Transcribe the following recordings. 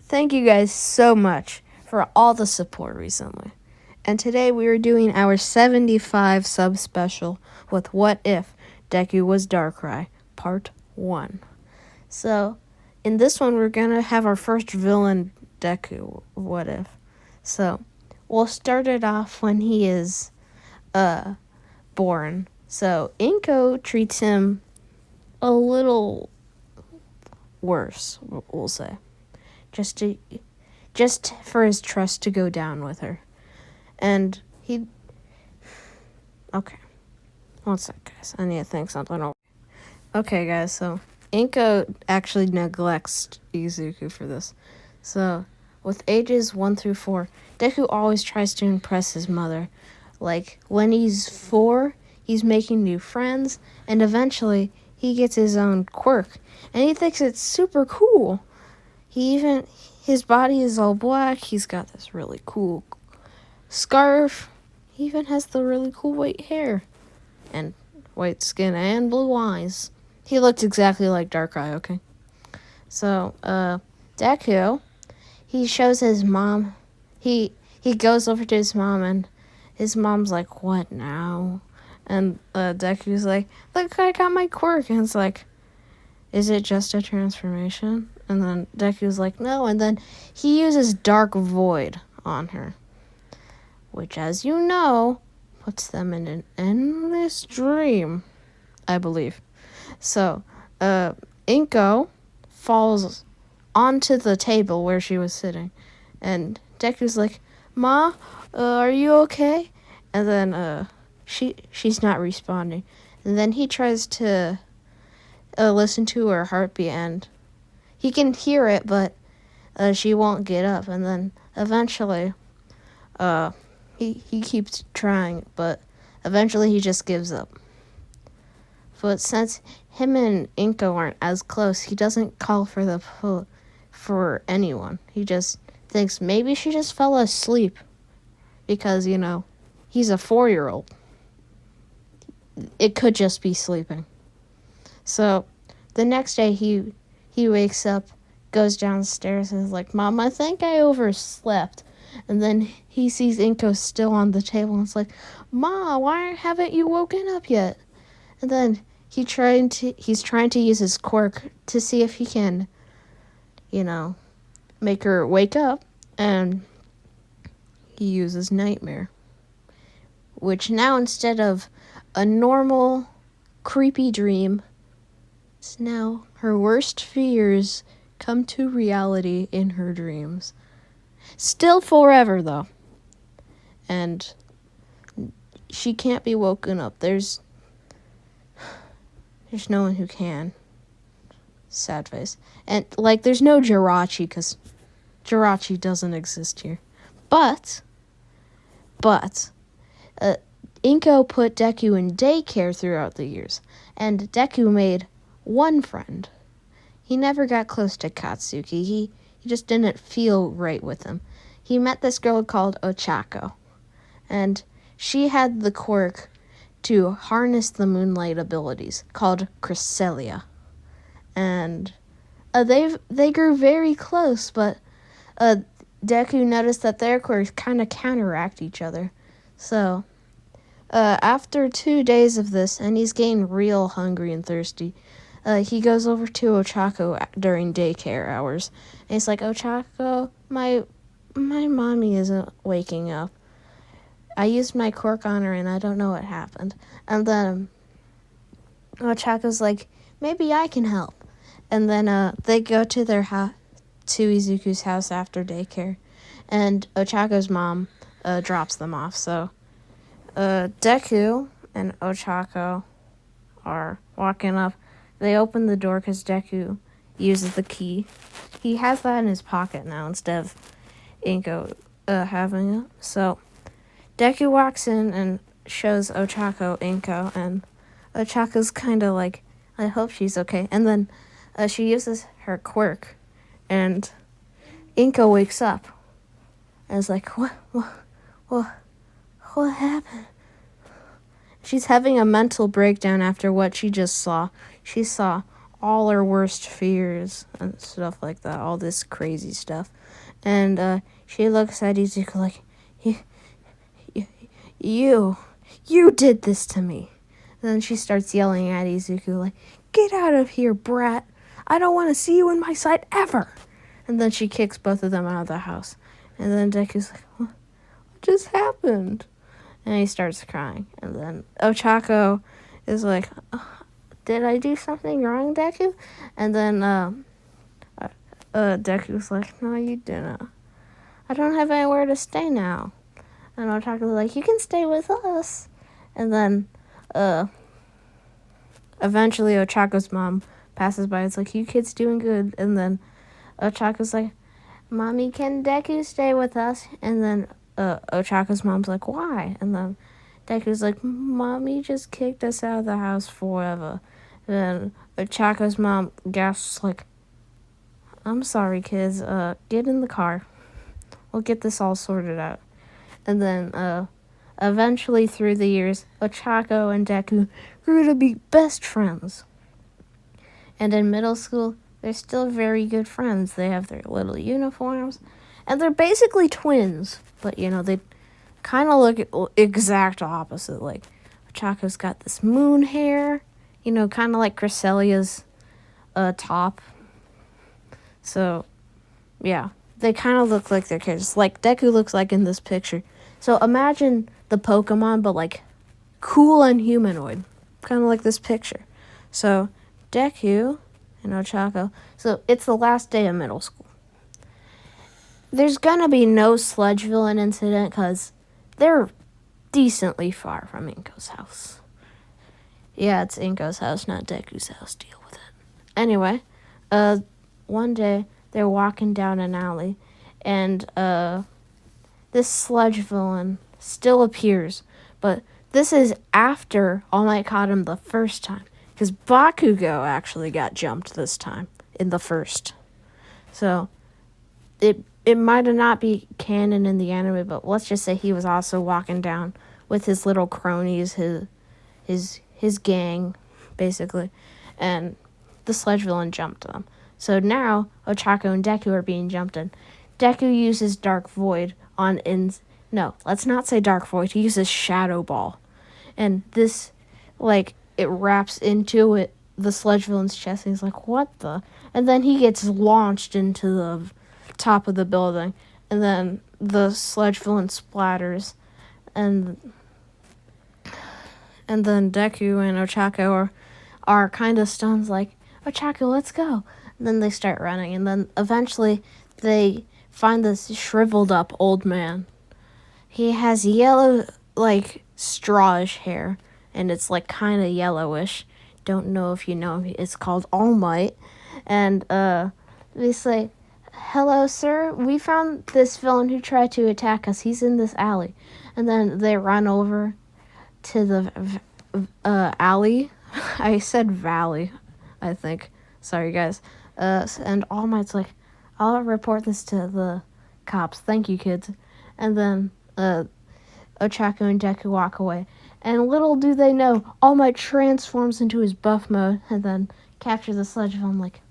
Thank you guys so much for all the support recently. And today we are doing our 75 sub special with What If Deku Was Darkrai, Part 1. So, in this one, we're going to have our first villain, Deku, What If. So, we'll start it off when he is born. So, Inko treats him a little worse, we'll say. Just for his trust to go down with her. And okay. One sec, guys. I need to think something over. Okay, guys, so Inko actually neglects Izuku for this. So, with ages 1 through 4, Deku always tries to impress his mother. Like, when he's 4, he's making new friends, and eventually he gets his own quirk. And he thinks it's super cool. His body is all black. He's got this really cool scarf. He even has the really cool white hair and white skin and blue eyes. He looked exactly like Darkrai, okay? So, Deku, he shows his mom. He goes over to his mom, and his mom's like, "What now?" And Deku's like, "Look, I got my quirk." And it's like, "Is it just a transformation?" And then Deku's like, "No." And then he uses Dark Void on her, which, as you know, puts them in an endless dream, I believe. So, Inko falls onto the table where she was sitting, and Deku's like, "Ma, are you okay?" And then she's not responding. And then he tries to listen to her heartbeat, and he can hear it, but she won't get up. And then eventually, he keeps trying, but eventually he just gives up. But since him and Inko aren't as close, he doesn't call for anyone. He just thinks maybe she just fell asleep because, he's a 4-year-old. It could just be sleeping. So the next day he wakes up, goes downstairs, and is like, "Mom, I think I overslept." And then he sees Inko still on the table, and it's like, "Ma, why haven't you woken up yet?" And then he's trying to use his quirk to see if he can, make her wake up, and he uses Nightmare, which now, instead of a normal creepy dream, it's now her worst fears come to reality in her dreams. Still forever, though. And she can't be woken up. There's no one who can. Sad face. And, there's no Jirachi, because Jirachi doesn't exist here. But, Inko put Deku in daycare throughout the years, and Deku made one friend. He never got close to Katsuki. He just didn't feel right with him. He met this girl called Ochako, and she had the quirk to harness the moonlight abilities, called Cresselia. And they grew very close, but Deku noticed that their quirks kind of counteract each other. So, after 2 days of this, and he's getting real hungry and thirsty, he goes over to Ochako during daycare hours. And he's like, "Ochako, my mommy isn't waking up. I used my quirk on her, and I don't know what happened." And then Ochako's like, "Maybe I can help." And then they go to to Izuku's house after daycare, and Ochako's mom drops them off. So Deku and Ochako are walking up. They open the door because Deku uses the key. He has that in his pocket now instead of Inko having it. So Deku walks in and shows Ochako Inko, and Ochako's kind of like, "I hope she's okay." And then she uses her quirk, and Inko wakes up and is like, What happened?" She's having a mental breakdown after what she just saw. She saw all her worst fears and stuff like that, all this crazy stuff. And she looks at Izuku like, you did this to me. And then she starts yelling at Izuku like, get out of here, brat. I don't want to see you in my sight ever. And then she kicks both of them out of the house. And then Deku's like, what just happened? And he starts crying. And then Ochako is like, did I do something wrong, Deku? And then Deku's like, no, you didn't. I don't have anywhere to stay now. And Ochako's like, you can stay with us. And then eventually Ochako's mom passes by. It's like, you kids doing good. And then Ochako's like, Mommy, can Deku stay with us? And then Ochako's mom's like, why? And then Deku's like, Mommy just kicked us out of the house forever. And then Ochako's mom gasps like, I'm sorry, kids. Get in the car. We'll get this all sorted out. And then eventually through the years, Ochako and Deku grew to be best friends. And in middle school, they're still very good friends. They have their little uniforms. And they're basically twins. But, they kind of look exact opposite. Like, Ochako's got this moon hair. Kind of like Cresselia's top. So, yeah. They kind of look like their kids. Like Deku looks like in this picture. So imagine the Pokemon, but like cool and humanoid. Kind of like this picture. So Deku and Ochako. So it's the last day of middle school. There's gonna be no sludge villain incident because they're decently far from Inko's house. Yeah, it's Inko's house, not Deku's house. Deal with it. Anyway, one day they're walking down an alley, and this sludge villain still appears, but this is after All Might caught him the first time, because Bakugo actually got jumped this time in the first. So it might have not be canon in the anime, but let's just say he was also walking down with his little cronies, his gang, basically, and the sludge villain jumped them. So now Ochako and Deku are being jumped in. Deku uses Dark Void let's not say Dark Void. He uses Shadow Ball. And this, it wraps into it, the sludge villain's chest. And he's like, what the? And then he gets launched into the top of the building. And then the sludge villain splatters. And then Deku and Ochako are kind of stunned, like, Ochako, let's go. And then they start running. And then eventually they find this shriveled up old man. He has yellow, strawish hair. And it's, kind of yellowish. Don't know if you know. It's called All Might. And they say, hello, sir. We found this villain who tried to attack us. He's in this alley. And then they run over to the alley. I said valley, I think. Sorry, guys. And All Might's like, I'll report this to the cops. Thank you, kids. And then Ochako and Deku walk away. And little do they know, All Might transforms into his buff mode and then captures the sludge villain. Like,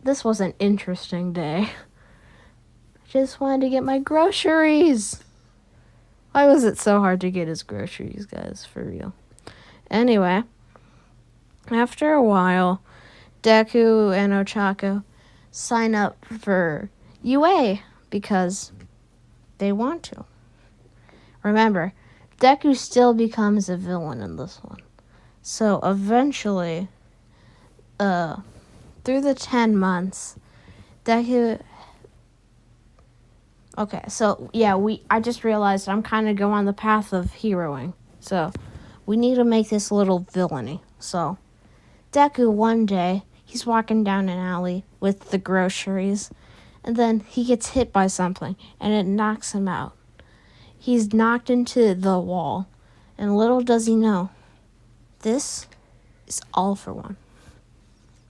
this was an interesting day. Just wanted to get my groceries. Why was it so hard to get his groceries, guys? For real. Anyway, after a while, Deku and Ochako sign up for UA because they want to. Remember, Deku still becomes a villain in this one. So eventually, through the 10 months, Deku... Okay, so yeah, I just realized I'm kind of going on the path of heroing. So we need to make this a little villainy. So Deku, one day, he's walking down an alley with the groceries, and then he gets hit by something, and it knocks him out. He's knocked into the wall, and little does he know, this is all for one.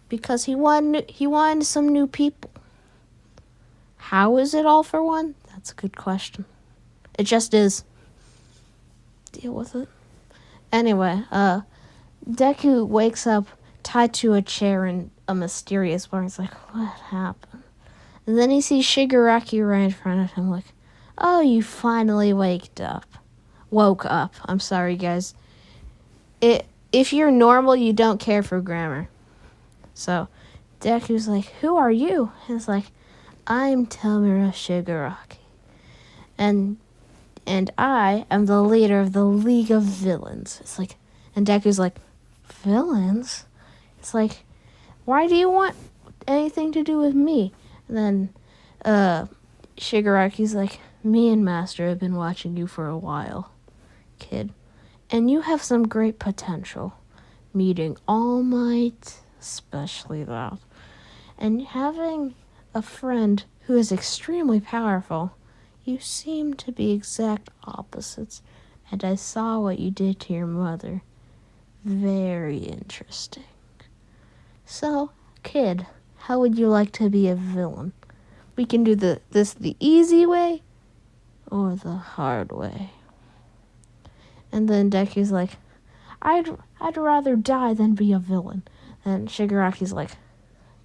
Because he wanted some new people. How is it all for one? That's a good question. It just is. Deal with it. Anyway, Deku wakes up tied to a chair in a mysterious bar. He's like, what happened? And then he sees Shigaraki right in front of him, like, oh, you finally woke up. I'm sorry, guys. If you're normal, you don't care for grammar. So Deku's like, who are you? And it's like, I'm Tamura Shigaraki. And I am the leader of the League of Villains. It's like, and Deku's like, villains? It's like, why do you want anything to do with me? And then Shigaraki's like, me and Master have been watching you for a while, kid. And you have some great potential. Meeting All Might, especially that. And having a friend who is extremely powerful. You seem to be exact opposites. And I saw what you did to your mother. Very interesting. So, kid, how would you like to be a villain? We can do this the easy way or the hard way. And then Deku's like, I'd rather die than be a villain. And Shigaraki's like,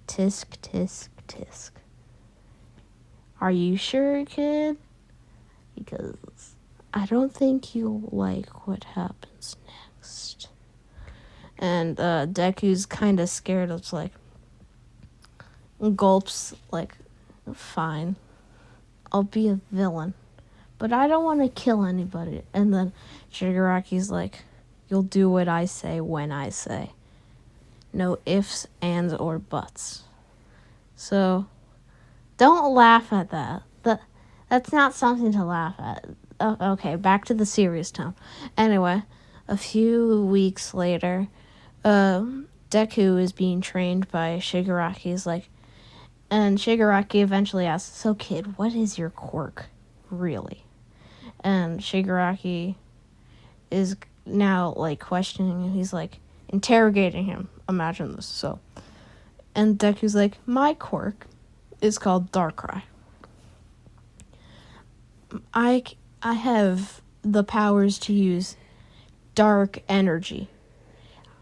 tisk, tisk, tisk. Are you sure, kid? Because I don't think you'll like what happens next. And Deku's kind of scared. It's like, gulps, like, fine. I'll be a villain. But I don't want to kill anybody. And then Shigaraki's like, you'll do what I say when I say. No ifs, ands, or buts. So, don't laugh at that. That's not something to laugh at. Okay, back to the serious tone. Anyway, a few weeks later, Deku is being trained by Shigaraki's like, and Shigaraki eventually asks, so kid, what is your quirk, really? And Shigaraki is now, like, questioning him. He's, like, interrogating him. Imagine this. So, and Deku's like, my quirk is called Darkrai. I have the powers to use dark energy.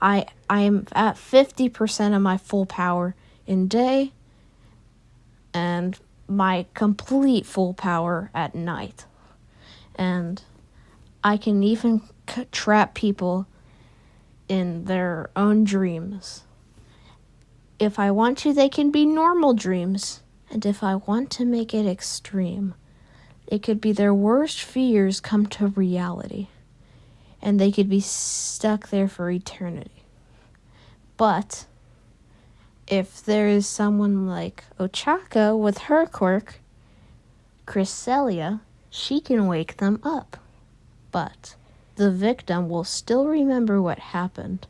I am at 50% of my full power in day, and my complete full power at night. And I can even trap people in their own dreams. If I want to, they can be normal dreams. And if I want to make it extreme, it could be their worst fears come to reality. And they could be stuck there for eternity. But if there is someone like Ochaka with her quirk, Cresselia, she can wake them up. But the victim will still remember what happened,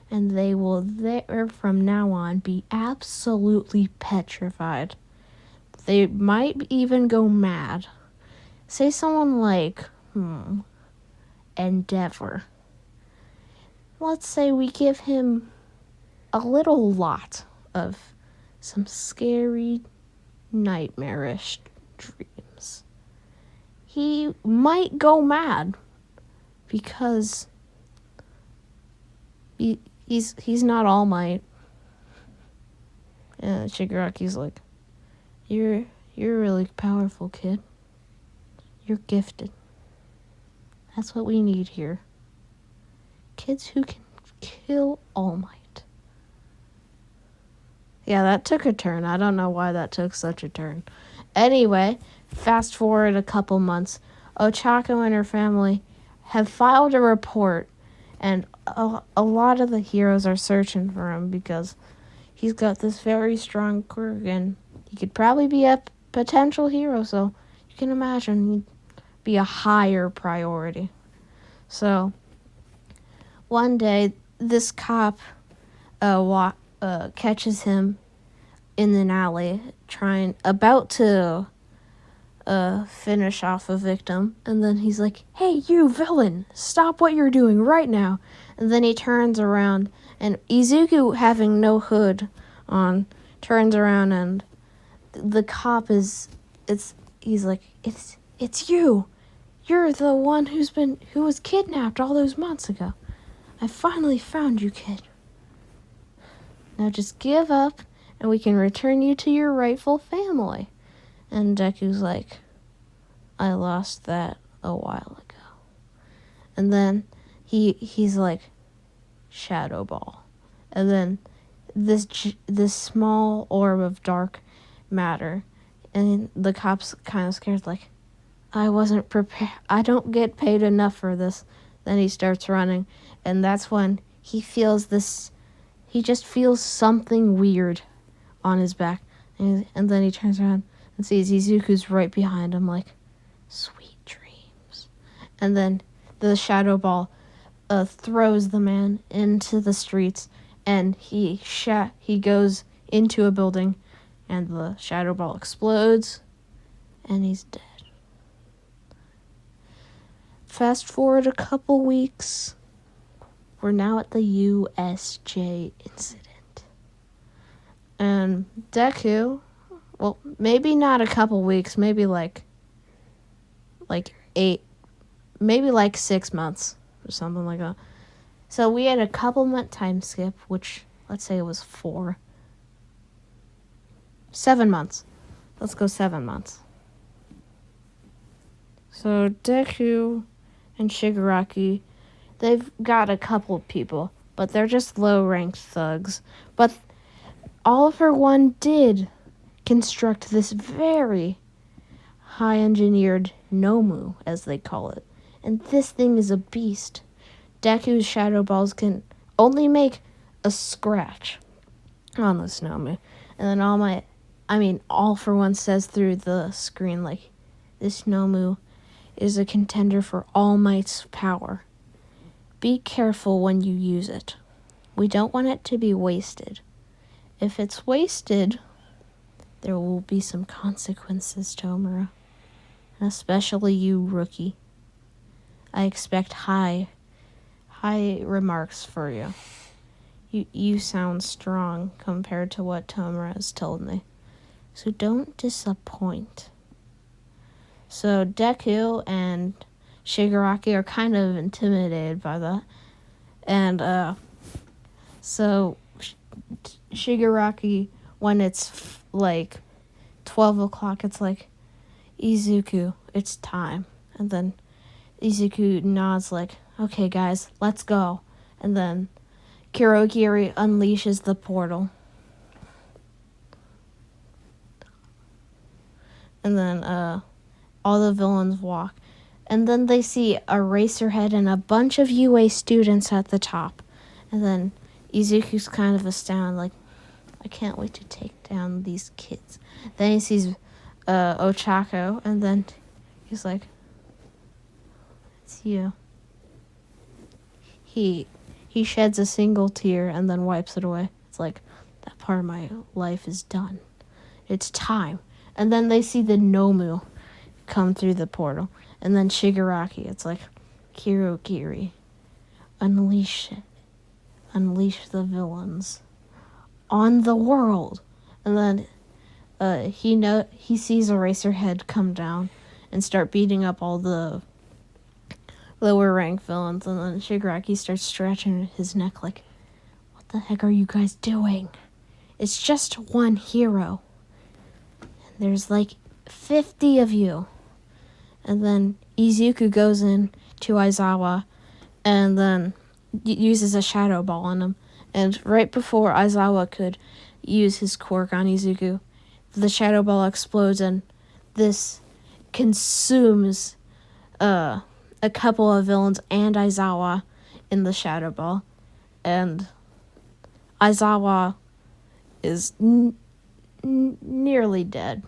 and they will there from now on be absolutely petrified. They might even go mad. Say someone like, Endeavor. Let's say we give him a little lot of some scary, nightmarish dreams. He might go mad because he's not All Might. And Shigaraki's like, you're really powerful, kid. You're gifted. That's what we need here. Kids who can kill All Might. Yeah, that took a turn. I don't know why that took such a turn. Anyway, fast forward a couple months. Ochako and her family have filed a report, and a lot of the heroes are searching for him because he's got this very strong quirk, and he could probably be a potential hero, so you can imagine he'd be a higher priority. So, one day, this cop catches him in an alley, about to finish off a victim, and then he's like, hey, you villain, stop what you're doing right now. And then he turns around, and Izuku, having no hood on, turns around, and the cop he's like, it's you. You're the one who was kidnapped all those months ago. I finally found you, kid. Now just give up, and we can return you to your rightful family. And Deku's like, I lost that a while ago. And then he's like, Shadow Ball. And then this small orb of dark matter, and the cop's kind of scared, like, I wasn't prepared. I don't get paid enough for this. Then he starts running, and that's when he feels this. He just feels something weird on his back, and then he turns around and sees Izuku's right behind him, like, sweet dreams. And then the Shadow Ball throws the man into the streets, and he goes into a building, and the Shadow Ball explodes, and he's dead. Fast forward a couple weeks, we're now at the USJ incident. And Deku, well, maybe not a couple weeks, maybe like 8, maybe like 6 months or something like that. So we had a couple month time skip, which let's say it was 7 months. Let's go 7 months. So Deku and Shigaraki, they've got a couple people, but they're just low-ranked thugs. But All for One did construct this very high-engineered Nomu, as they call it. And this thing is a beast. Deku's Shadow Balls can only make a scratch on this Nomu. And then All for One says through the screen, like, this Nomu is a contender for All Might's power. Be careful when you use it. We don't want it to be wasted. If it's wasted, there will be some consequences, Tomura. Especially you, rookie. I expect high remarks for you. You sound strong compared to what Tomura has told me. So don't disappoint. So Deku and Shigaraki are kind of intimidated by that. And so Shigaraki, when it's like 12 o'clock, it's like, Izuku, it's time. And then Izuku nods like, okay guys, let's go. And then Kurogiri unleashes the portal. And then all the villains walk. And then they see Eraserhead and a bunch of UA students at the top. And then Izuku's kind of astounded, like, I can't wait to take down these kids. Then he sees Ochako, and then he's like, it's you. He sheds a single tear and then wipes it away. It's like, that part of my life is done. It's time. And then they see the Nomu come through the portal. And then Shigaraki, it's like, Kurogiri, unleash the villains on the world. And then he sees Eraserhead come down and start beating up all the lower rank villains. And then Shigaraki starts stretching his neck like, what the heck are you guys doing? It's just one hero. And there's like 50 of you. And then Izuku goes in to Aizawa and then uses a Shadow Ball on him. And right before Aizawa could use his quirk on Izuku, the Shadow Ball explodes and this consumes a couple of villains and Aizawa in the Shadow Ball. And Aizawa is nearly dead.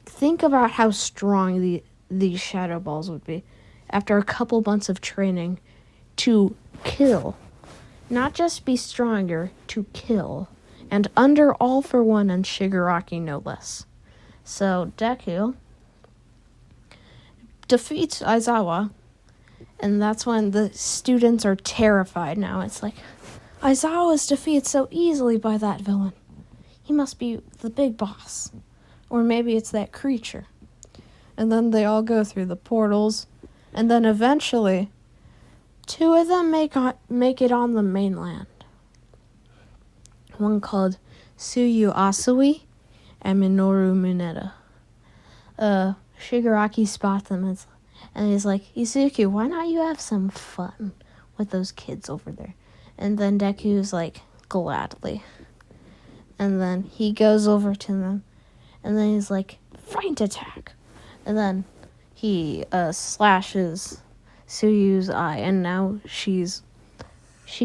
Think about how strong these Shadow Balls would be after a couple months of training to kill. Not just be stronger, to kill. And under All for One and Shigaraki, no less. So Deku defeats Aizawa, and that's when the students are terrified now. It's like, Aizawa was defeated so easily by that villain. He must be the big boss. Or maybe it's that creature. And then they all go through the portals. And then eventually, Two of them make it on the mainland. One called Tsuyu Asui and Minoru Mineta. Shigaraki spots them and he's like, Izuku, why not you have some fun with those kids over there? And then Deku's like, gladly. And then he goes over to them, and then he's like, feint attack. And then he slashes Tsuyu's eye, and now she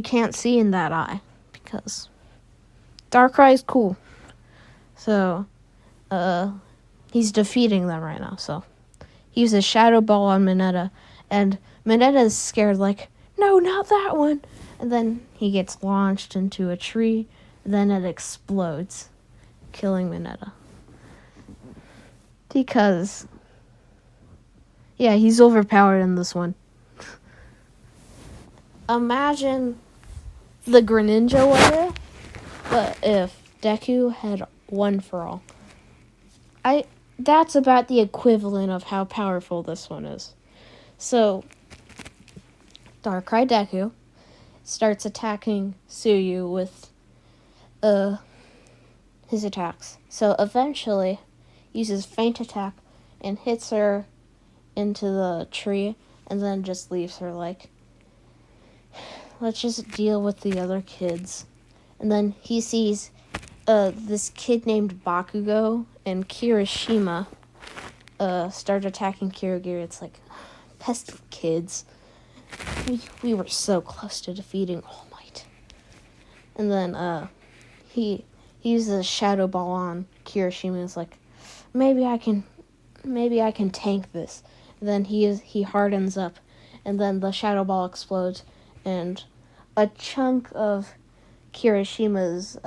can't see in that eye because Darkrai is cool. So he's defeating them right now. So he uses Shadow Ball on Mineta, and Mineta is scared, like, no, not that one. And then he gets launched into a tree, and then it explodes, killing Mineta. Because, yeah, he's overpowered in this one. Imagine the Greninja weather, but if Deku had one for all. That's about the equivalent of how powerful this one is. So, Darkrai Deku starts attacking Tsuyu with his attacks. So eventually uses feint attack and hits her into the tree and then just leaves her like, let's just deal with the other kids. And then he sees this kid named Bakugo and Kirishima start attacking Kirigiri. It's like, pesky kids. We were so close to defeating All Might. And then he uses a Shadow Ball on Kirishima and is like, maybe I can tank this. And then he hardens up, and then the Shadow Ball explodes, and a chunk of Kirishima's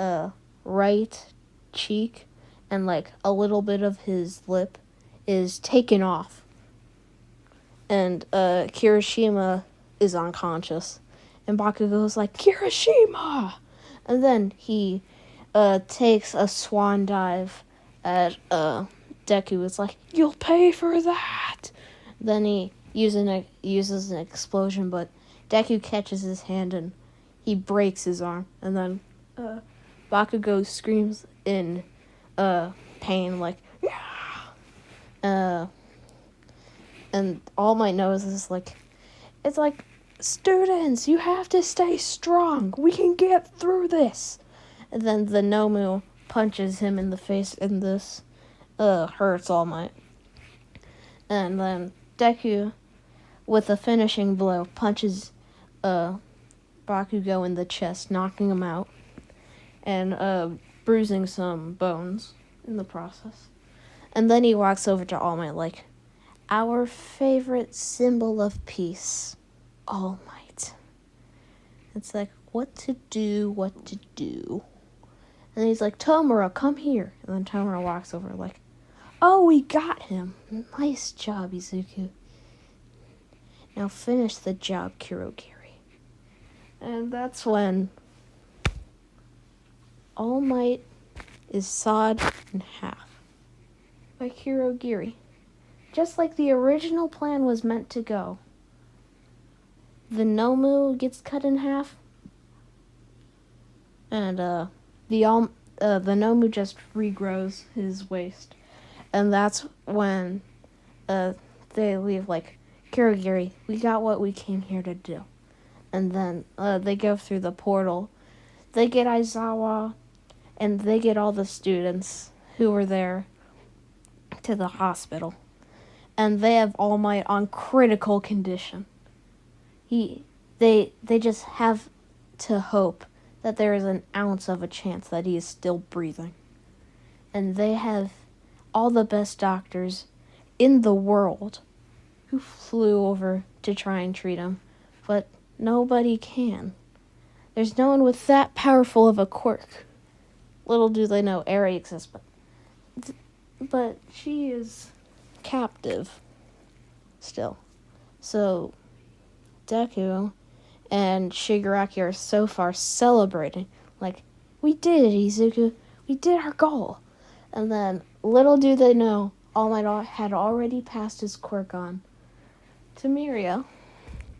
right cheek and like a little bit of his lip is taken off. And Kirishima is unconscious. And Bakugo's like, Kirishima! And then he takes a swan dive at Deku. It's like, you'll pay for that! Then he uses an explosion, but Deku catches his hand and he breaks his arm. And then Bakugo screams in pain, like, yeah! And All Might knows is like, it's like, students, you have to stay strong. We can get through this. And then the Nomu punches him in the face, and this hurts All Might. And then Deku, with a finishing blow, punches Bakugo in the chest, knocking him out, and bruising some bones in the process. And then he walks over to All Might like, our favorite symbol of peace, All Might. It's like, what to do. And he's like, Tomura, come here. And then Tomura walks over like, oh, we got him. Nice job, Izuku. Now finish the job, Kirogiri. And that's when All Might is sawed in half by Kirogiri. Just like the original plan was meant to go. The Nomu gets cut in half, and the Nomu just regrows his waist, and that's when they leave like, Kirigiri, we got what we came here to do. And then they go through the portal. They get Aizawa, and they get all the students who were there to the hospital. And they have All Might on critical condition. They just have to hope that there is an ounce of a chance that he is still breathing. And they have all the best doctors in the world who flew over to try and treat him, but nobody can. There's no one with that powerful of a quirk. Little do they know Eri exists, but she is captive still. So Deku and Shigaraki are so far celebrating, like, we did it, Izuku, we did our goal. And then little do they know, All Might had already passed his quirk on to Mirio.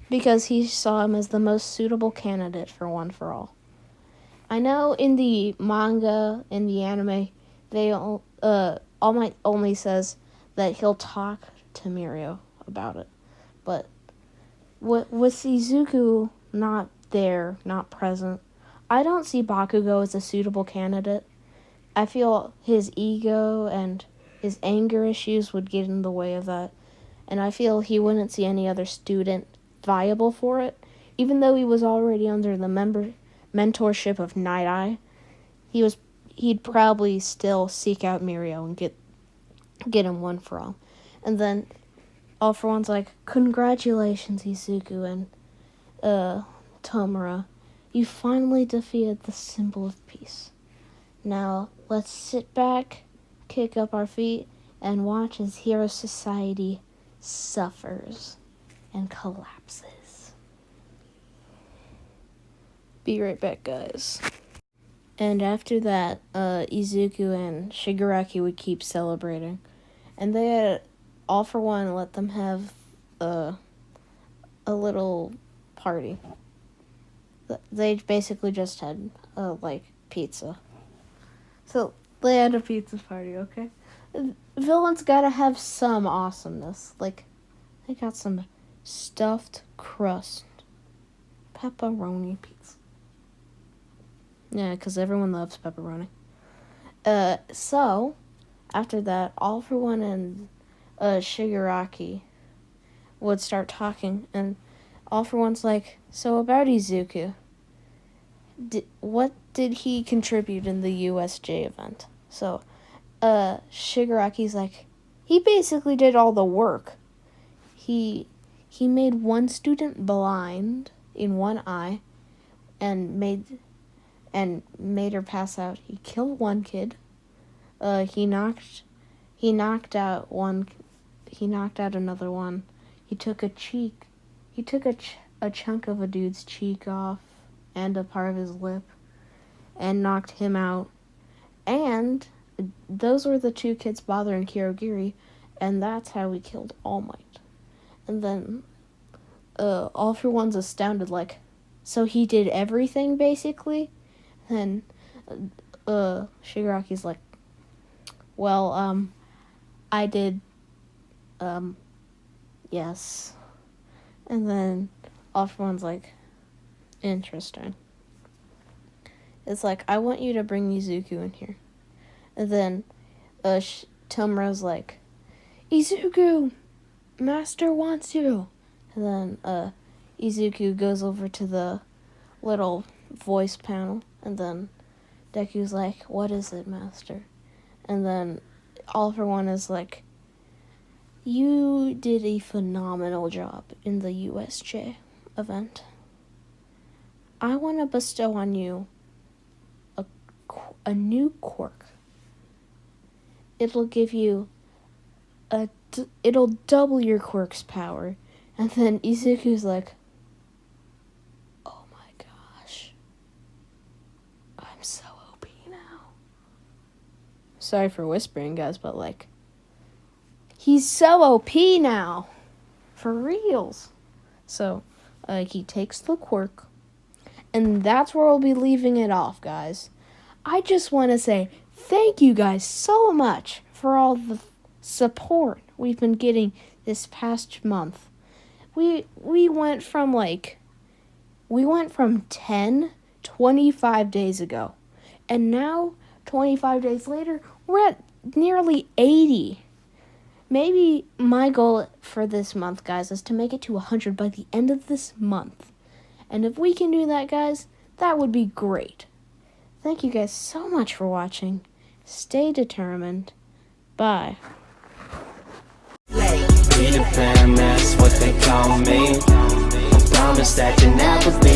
because he saw him as the most suitable candidate for One for All. I know in the manga, in the anime, they All Might only says that he'll talk to Mirio about it. But with Izuku not there, not present, I don't see Bakugo as a suitable candidate. I feel his ego and his anger issues would get in the way of that. And I feel he wouldn't see any other student viable for it. Even though he was already under the mentorship of Night Eye, he'd probably still seek out Mirio and get him One for All. And then All for One's like, congratulations, Izuku and Tomura. You finally defeated the symbol of peace. Now, let's sit back, kick up our feet, and watch as Hero Society suffers and collapses. Be right back, guys. And after that, Izuku and Shigaraki would keep celebrating. And they had All for One let them have a little party. They basically just had, pizza. So, they had a pizza party, okay? Villains gotta have some awesomeness. Like, they got some stuffed crust pepperoni pizza. Yeah, because everyone loves pepperoni. So, after that, All for One and Shigaraki would start talking, and All for One's like, so about Izuku, what did he contribute in the USJ event? So, Shigaraki's like, he basically did all the work. He made one student blind in one eye, and made her pass out. He killed one kid. He knocked out another one. He took a chunk of a dude's cheek off and a part of his lip and knocked him out. And those were the two kids bothering Kirogiri, and that's how we killed All Might. And then All for One's astounded, like, so he did everything basically? And Shigaraki's like, well, I did, yes. And then All for One's like, interesting. It's like, I want you to bring Izuku in here. And then Tomura's like, Izuku, Master wants you. And then Izuku goes over to the little voice panel. And then Deku's like, what is it, Master? And then All for One is like, you did a phenomenal job in the USJ event. I want to bestow on you a new quirk. It'll give you it'll double your quirk's power. And then Izuku's like, oh my gosh, I'm so OP now. Sorry for whispering, guys, but like, he's so OP now. For reals. So, he takes the quirk, and that's where we'll be leaving it off, guys. I just want to say thank you guys so much for all the support we've been getting this past month. We went from 25 days ago, and now 25 days later, we're at nearly 80. Maybe my goal for this month, guys, is to make it to 100 by the end of this month. And if we can do that, guys, that would be great. Thank you guys so much for watching. Stay determined. Bye. Peter Pan, that's what they call me. I promise that you never be